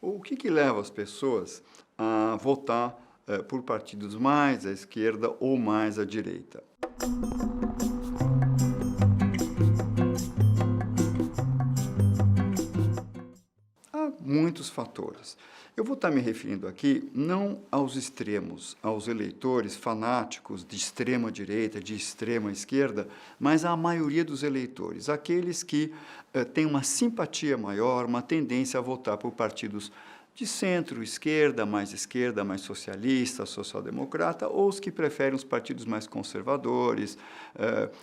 O que leva as pessoas a votar por partidos mais à esquerda ou mais à direita? Há muitos fatores. Eu vou estar me referindo aqui não aos extremos, aos eleitores fanáticos de extrema direita, de extrema esquerda, mas à maioria dos eleitores, aqueles que têm uma simpatia maior, uma tendência a votar por partidos de centro-esquerda, mais socialista, social-democrata, ou os que preferem os partidos mais conservadores,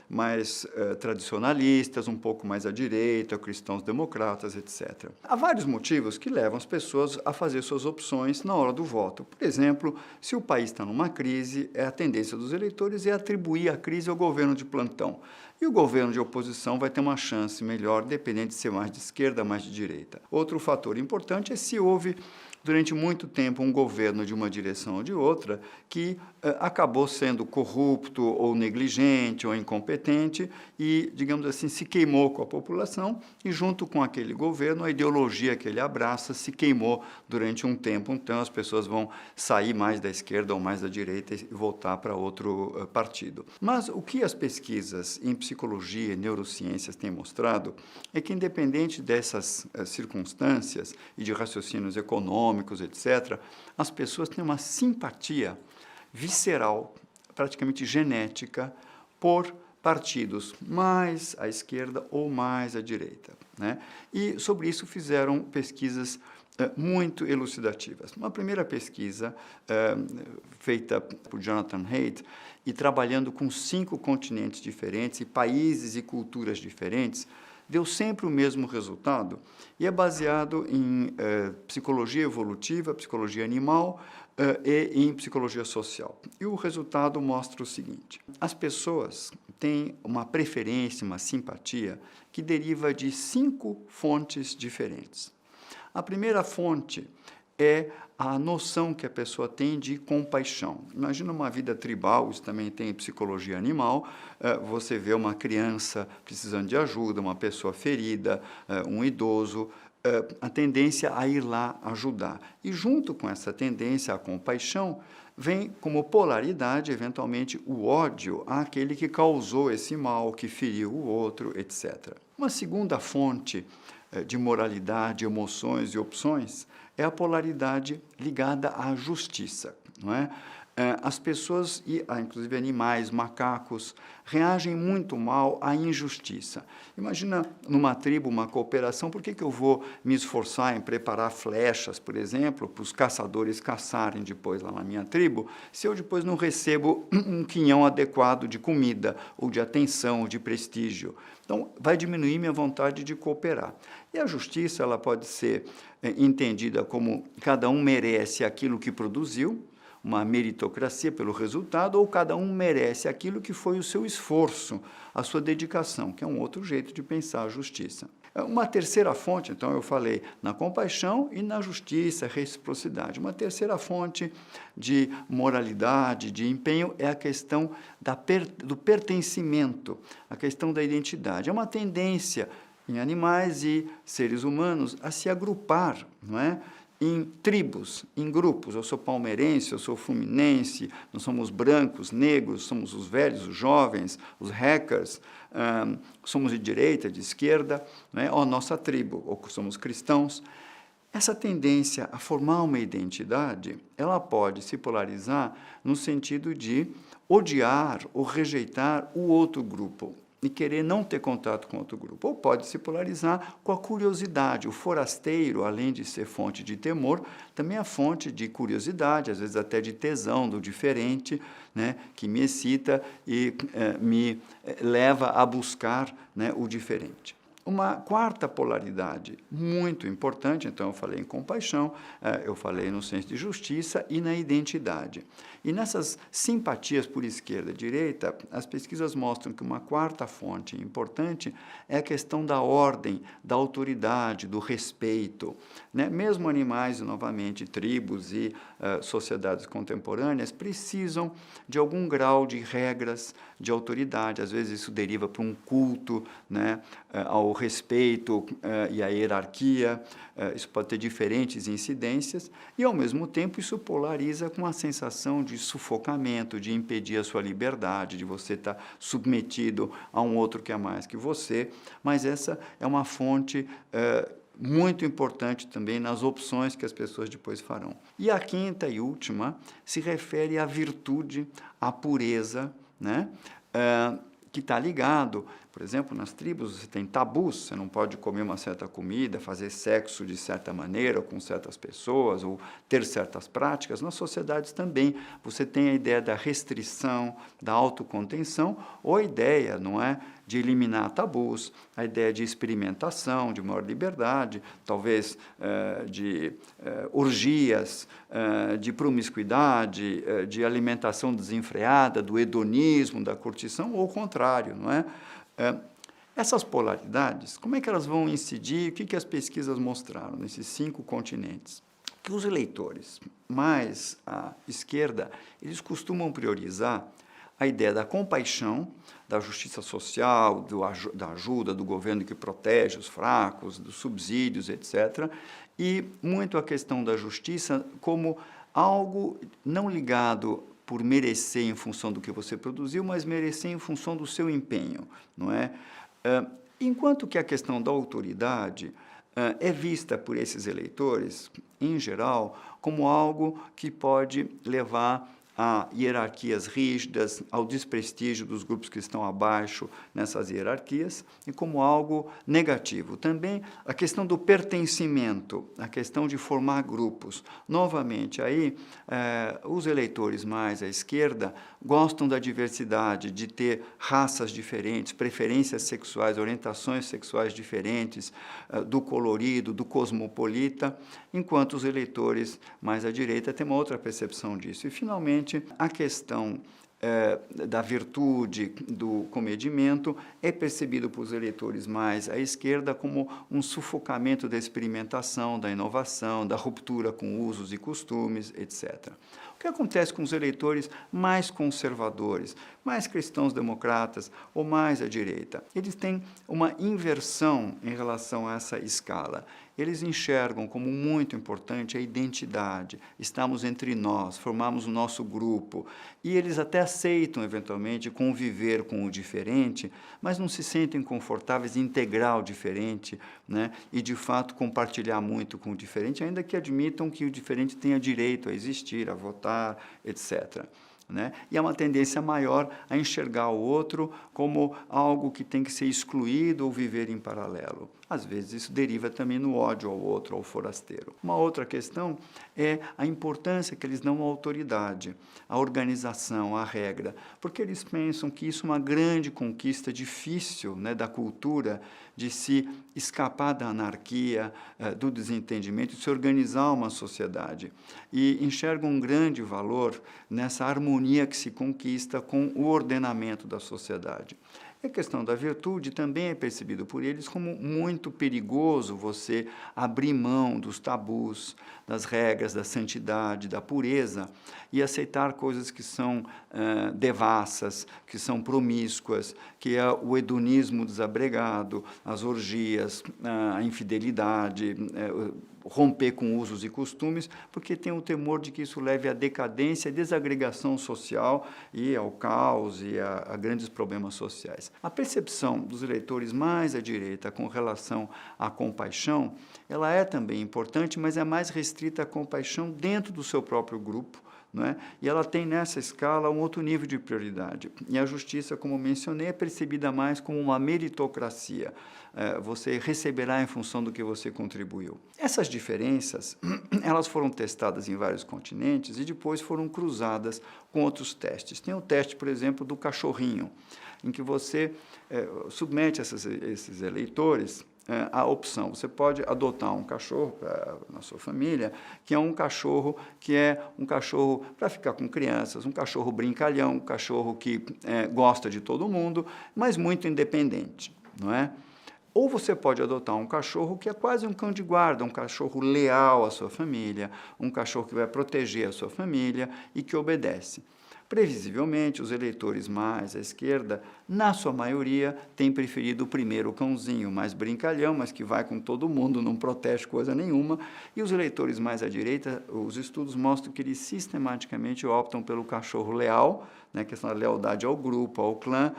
mais tradicionalistas, um pouco mais à direita, cristãos-democratas, etc. Há vários motivos que levam as pessoas a fazer suas opções na hora do voto. Por exemplo, se o país está numa crise, a tendência dos eleitores é atribuir a crise ao governo de plantão. E o governo de oposição vai ter uma chance melhor, dependendo de ser mais de esquerda, mais de direita. Outro fator importante é se houve, durante muito tempo, um governo de uma direção ou de outra que acabou sendo corrupto ou negligente ou incompetente e, digamos assim, se queimou com a população e, junto com aquele governo, a ideologia que ele abraça se queimou durante um tempo. Então, as pessoas vão sair mais da esquerda ou mais da direita e voltar para outro partido. Mas o que as pesquisas em psicologia e neurociências têm mostrado é que, independente dessas circunstâncias e de raciocínios econômicos, etc., as pessoas têm uma simpatia visceral, praticamente genética, por partidos mais à esquerda ou mais à direita, né? E sobre isso fizeram pesquisas muito elucidativas. Uma primeira pesquisa feita por Jonathan Haidt e trabalhando com 5 continentes diferentes e países e culturas diferentes, deu sempre o mesmo resultado e é baseado em psicologia evolutiva, psicologia animal e em psicologia social. E o resultado mostra o seguinte: as pessoas têm uma preferência, uma simpatia que deriva de 5 fontes diferentes. A primeira fonte é a noção que a pessoa tem de compaixão. Imagina uma vida tribal, isso também tem psicologia animal, você vê uma criança precisando de ajuda, uma pessoa ferida, um idoso, a tendência a ir lá ajudar. E junto com essa tendência à compaixão, vem como polaridade, eventualmente, o ódio àquele que causou esse mal, que feriu o outro, etc. Uma segunda fonte de moralidade, emoções e opções é a polaridade ligada à justiça, não é? As pessoas, inclusive animais, macacos, reagem muito mal à injustiça. Imagina numa tribo, uma cooperação, por que eu vou me esforçar em preparar flechas, por exemplo, para os caçadores caçarem depois lá na minha tribo, se eu depois não recebo um quinhão adequado de comida, ou de atenção, ou de prestígio? Então, vai diminuir minha vontade de cooperar. E a justiça ela pode ser entendida como cada um merece aquilo que produziu, uma meritocracia pelo resultado, ou cada um merece aquilo que foi o seu esforço, a sua dedicação, que é um outro jeito de pensar a justiça. Uma terceira fonte, então eu falei na compaixão e na justiça, reciprocidade. Uma terceira fonte de moralidade, de empenho, é a questão do pertencimento, a questão da identidade. É uma tendência em animais e seres humanos a se agrupar, não é? Em tribos, em grupos. Eu sou palmeirense, eu sou fluminense, nós somos brancos, negros, somos os velhos, os jovens, os hackers, somos de direita, de esquerda, né? Ou nossa tribo, ou somos cristãos. Essa tendência a formar uma identidade, ela pode se polarizar no sentido de odiar ou rejeitar o outro grupo e querer não ter contato com outro grupo. Ou pode se polarizar com a curiosidade. O forasteiro, além de ser fonte de temor, também é fonte de curiosidade, às vezes até de tesão do diferente, né, que me excita e me leva a buscar, né, o diferente. Uma quarta polaridade muito importante, então eu falei em compaixão, eu falei no senso de justiça e na identidade. E nessas simpatias por esquerda e direita, as pesquisas mostram que uma quarta fonte importante é a questão da ordem, da autoridade, do respeito, né? Mesmo animais, novamente, tribos e sociedades contemporâneas precisam de algum grau de regras, de autoridade. Às vezes isso deriva para um culto, né, ao respeito e a hierarquia, isso pode ter diferentes incidências, e, ao mesmo tempo, isso polariza com a sensação de sufocamento, de impedir a sua liberdade, de você estar submetido a um outro que é mais que você, mas essa é uma fonte muito importante também nas opções que as pessoas depois farão. E a quinta e última se refere à virtude, à pureza, né? Que está ligado, por exemplo, nas tribos você tem tabus, você não pode comer uma certa comida, fazer sexo de certa maneira, ou com certas pessoas, ou ter certas práticas. Nas sociedades também você tem a ideia da restrição, da autocontenção, ou a ideia, não é, de eliminar tabus, a ideia de experimentação, de maior liberdade, talvez de orgias, de promiscuidade, de alimentação desenfreada, do hedonismo, da curtição, ou o contrário, não é? Essas polaridades, como é que elas vão incidir? O que as pesquisas mostraram nesses 5 continentes? Que os eleitores mais à esquerda, eles costumam priorizar a ideia da compaixão, da justiça social, da ajuda do governo que protege os fracos, dos subsídios, etc., e muito a questão da justiça como algo não ligado por merecer em função do que você produziu, mas merecer em função do seu empenho, não é? Enquanto que a questão da autoridade é vista por esses eleitores, em geral, como algo que pode levar a hierarquias rígidas, ao desprestígio dos grupos que estão abaixo nessas hierarquias, e como algo negativo. Também a questão do pertencimento, a questão de formar grupos. Novamente, aí, os eleitores mais à esquerda gostam da diversidade, de ter raças diferentes, preferências sexuais, orientações sexuais diferentes, do colorido, do cosmopolita, enquanto os eleitores mais à direita têm uma outra percepção disso. E, finalmente, a questão da virtude, do comedimento, é percebido por os eleitores mais à esquerda como um sufocamento da experimentação, da inovação, da ruptura com usos e costumes, etc. O que acontece com os eleitores mais conservadores, mais cristãos-democratas ou mais à direita? Eles têm uma inversão em relação a essa escala. Eles enxergam como muito importante a identidade, estamos entre nós, formamos o nosso grupo, e eles até aceitam, eventualmente, conviver com o diferente, mas não se sentem confortáveis em integrar o diferente, né? E, de fato, compartilhar muito com o diferente, ainda que admitam que o diferente tenha direito a existir, a votar, etc. Né? E há uma tendência maior a enxergar o outro como algo que tem que ser excluído ou viver em paralelo. Às vezes isso deriva também no ódio ao outro, ao forasteiro. Uma outra questão é a importância que eles dão à autoridade, à organização, à regra, porque eles pensam que isso é uma grande conquista difícil, né, da cultura, de se escapar da anarquia, do desentendimento, de se organizar uma sociedade. E enxergam um grande valor nessa harmonia que se conquista com o ordenamento da sociedade. A questão da virtude também é percebido por eles como muito perigoso você abrir mão dos tabus, das regras, da santidade, da pureza e aceitar coisas que são devassas, que são promíscuas, que é o hedonismo desabregado, as orgias, a infidelidade, romper com usos e costumes, porque tem o temor de que isso leve à decadência e desagregação social e ao caos e a grandes problemas sociais. A percepção dos eleitores mais à direita com relação à compaixão, ela é também importante, mas é mais restrita à compaixão dentro do seu próprio grupo, não é? E ela tem nessa escala um outro nível de prioridade. E a justiça, como mencionei, é percebida mais como uma meritocracia. Você receberá em função do que você contribuiu. Essas diferenças, elas foram testadas em vários continentes e depois foram cruzadas com outros testes. Tem o teste, por exemplo, do cachorrinho, em que você submete esses eleitores a opção. Você pode adotar um cachorro na sua família, que é um cachorro para ficar com crianças, um cachorro brincalhão, um cachorro que gosta de todo mundo, mas muito independente, não é? Ou você pode adotar um cachorro que é quase um cão de guarda, um cachorro leal à sua família, um cachorro que vai proteger a sua família e que obedece. Previsivelmente, os eleitores mais à esquerda na sua maioria, tem preferido o primeiro cãozinho, mais brincalhão, mas que vai com todo mundo, não protege coisa nenhuma. E os eleitores mais à direita, os estudos mostram que eles sistematicamente optam pelo cachorro leal, né, questão da lealdade ao grupo, ao clã,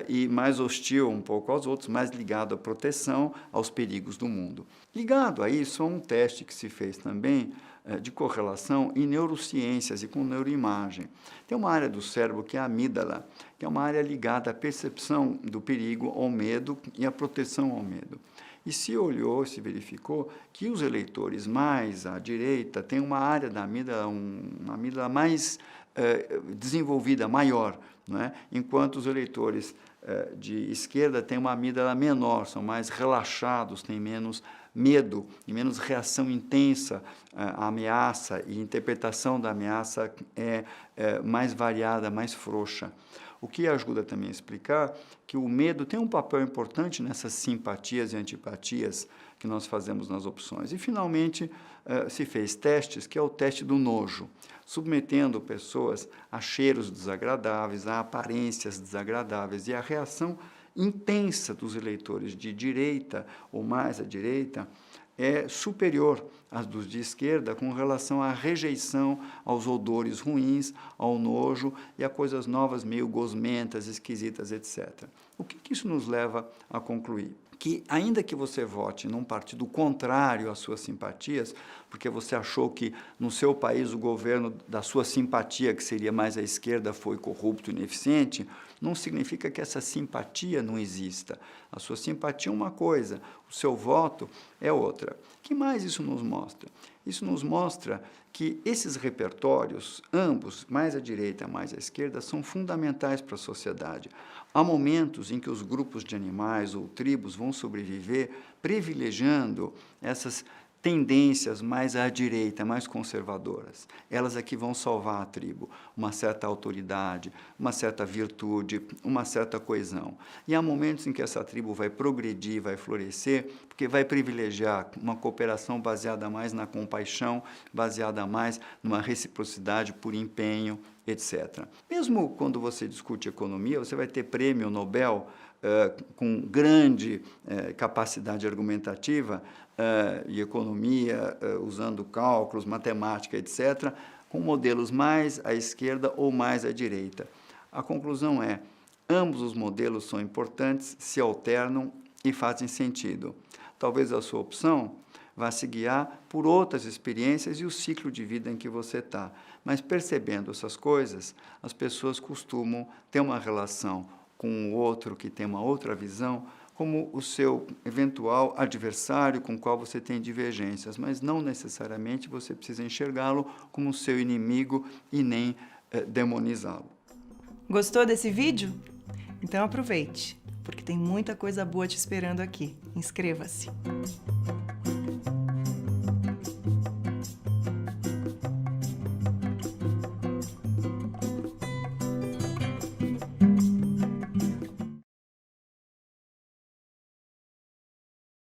e mais hostil um pouco aos outros, mais ligado à proteção, aos perigos do mundo. Ligado a isso, há um teste que se fez também de correlação em neurociências e com neuroimagem. Tem uma área do cérebro que é a amígdala, que é uma área ligada à percepção do perigo, ao medo e à proteção ao medo. E se olhou, se verificou que os eleitores mais à direita têm uma área da amígdala, uma amígdala mais desenvolvida, maior, não é? Enquanto os eleitores de esquerda têm uma amígdala menor, são mais relaxados, têm menos medo e menos reação intensa à ameaça, e interpretação da ameaça é mais variada, mais frouxa. O que ajuda também a explicar que o medo tem um papel importante nessas simpatias e antipatias que nós fazemos nas opções. E, finalmente, se fez testes, que é o teste do nojo, submetendo pessoas a cheiros desagradáveis, a aparências desagradáveis, e a reação intensa dos eleitores de direita ou mais à direita é superior às dos de esquerda com relação à rejeição aos odores ruins, ao nojo e a coisas novas, meio gosmentas, esquisitas, etc. O que isso nos leva a concluir? Que, ainda que você vote num partido contrário às suas simpatias, porque você achou que no seu país o governo da sua simpatia, que seria mais à esquerda, foi corrupto e ineficiente, não significa que essa simpatia não exista. A sua simpatia é uma coisa, o seu voto é outra. O que mais isso nos mostra? Isso nos mostra que esses repertórios, ambos, mais à direita, mais à esquerda, são fundamentais para a sociedade. Há momentos em que os grupos de animais ou tribos vão sobreviver privilegiando essas tendências mais à direita, mais conservadoras. Elas aqui vão salvar a tribo, uma certa autoridade, uma certa virtude, uma certa coesão. E há momentos em que essa tribo vai progredir, vai florescer, porque vai privilegiar uma cooperação baseada mais na compaixão, baseada mais numa reciprocidade por empenho, etc. Mesmo quando você discute economia, você vai ter prêmio Nobel com grande capacidade argumentativa e economia, usando cálculos, matemática, etc., com modelos mais à esquerda ou mais à direita. A conclusão é, ambos os modelos são importantes, se alternam e fazem sentido. Talvez a sua opção vá se guiar por outras experiências e o ciclo de vida em que você está. Mas percebendo essas coisas, as pessoas costumam ter uma relação com o outro que tem uma outra visão, como o seu eventual adversário com o qual você tem divergências, mas não necessariamente você precisa enxergá-lo como seu inimigo e nem demonizá-lo. Gostou desse vídeo? Então aproveite, porque tem muita coisa boa te esperando aqui. Inscreva-se!